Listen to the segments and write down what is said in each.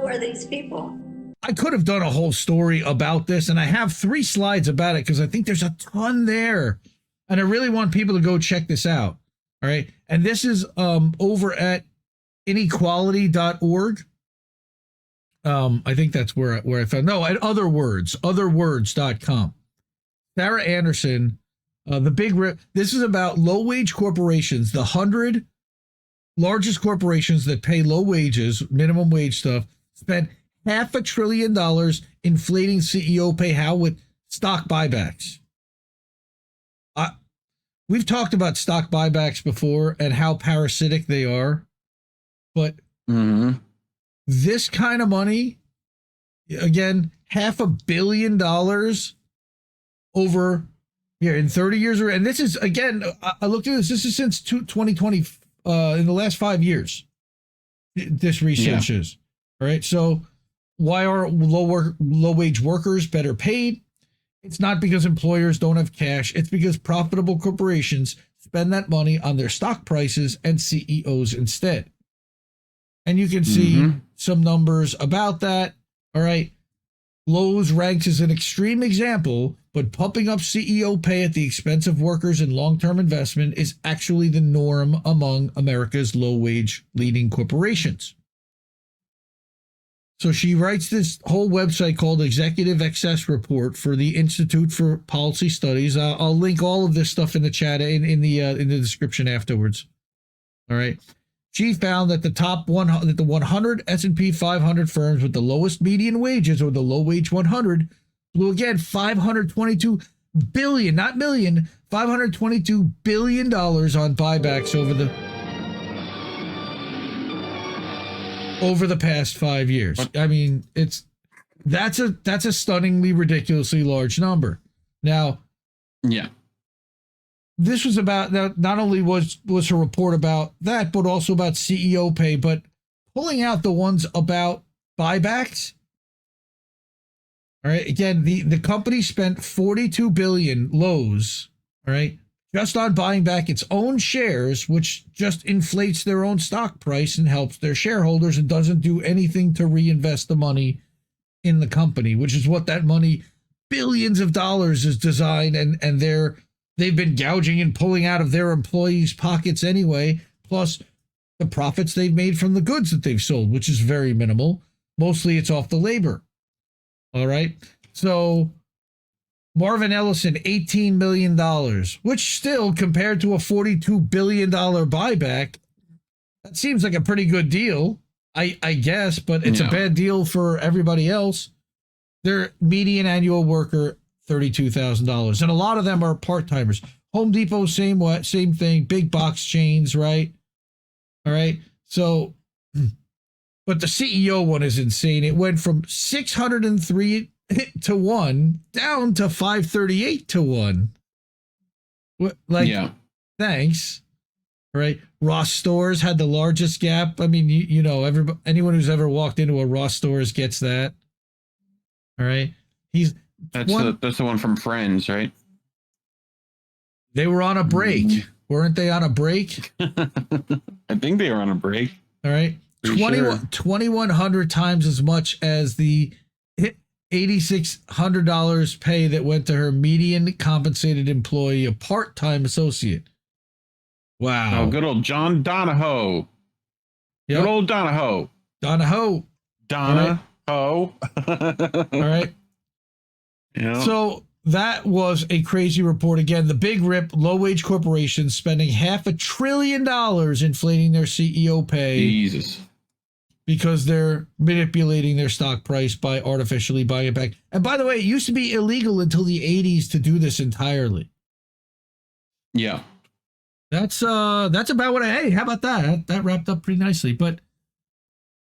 are these people? I could have done a whole story about this, and I have 3 slides about it because I think there's a ton there. And I really want people to go check this out. All right. And this is over at inequality.org. I think that's where I found. No, at otherwords.com. Sarah Anderson, the big rip. This is about low wage corporations, the 100 largest corporations that pay low wages, minimum wage stuff, spent $500 billion inflating CEO pay. How? With stock buybacks. We've talked about stock buybacks before and how parasitic they are, but this kind of money, again, $500 million over here in 30 years. And this is, again, I looked at this. This is since 2020, in the last 5 years. This research is. All right. So why are low wage workers better paid? It's not because employers don't have cash. It's because profitable corporations spend that money on their stock prices and CEOs instead. And you can see some numbers about that. All right. Lowe's ranks as an extreme example, but pumping up CEO pay at the expense of workers and long-term investment is actually the norm among America's low-wage leading corporations. So she writes this whole website called Executive Excess Report for the Institute for Policy Studies. I'll link all of this stuff in the chat in the description afterwards. All right. She found that the 100 S&P 500 firms with the lowest median wages, or the low wage 100, blew again $522 billion, not million, $522 billion on buybacks over the past 5 years. I mean, that's a stunningly, ridiculously large number. Now, this was about, not only was her report about that, but also about CEO pay, but pulling out the ones about buybacks. All right. Again, the company spent $42 billion, Lowe's, all right, just on buying back its own shares, which just inflates their own stock price and helps their shareholders and doesn't do anything to reinvest the money in the company, which is what that money, billions of dollars, is designed, and they've been gouging and pulling out of their employees' pockets anyway, plus the profits they've made from the goods that they've sold, which is very minimal. Mostly it's off the labor. All right. So Marvin Ellison, $18 million, which still, compared to a $42 billion buyback, that seems like a pretty good deal, I guess, but it's a bad deal for everybody else. Their median annual worker, $32,000. And a lot of them are part-timers. Home Depot, same thing, big box chains, right? All right. So, but the CEO one is insane. It went from 603 to 1 down to 538 to 1. Thanks. All right. Ross Stores had the largest gap. I mean, you know, anyone who's ever walked into a Ross Stores gets that. All right. That's the one from Friends, right? They were on a break. Weren't they on a break? I think they were on a break. All right. 2,100 times as much as the $8,600 pay that went to her median compensated employee, a part-time associate. Wow. Oh, good old John Donahoe. Yep. Good old Donahoe. Donahoe. All right. Yeah. So that was a crazy report. Again, the big rip, low-wage corporations spending $500 billion inflating their CEO pay. Jesus. Because they're manipulating their stock price by artificially buying it back. And by the way, it used to be illegal until the 80s to do this entirely. Yeah. That's about what hey, how about that? That wrapped up pretty nicely. But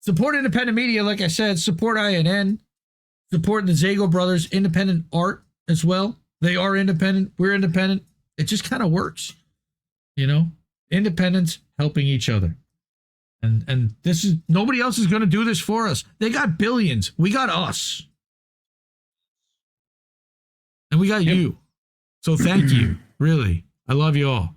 support independent media, like I said, support INN, support the Zago brothers, independent art as well. They are independent. We're independent. It just kind of works. You know, independence helping each other. And this is, nobody else is going to do this for us. They got billions. We got us. And we got you. So thank you. Really. I love you all.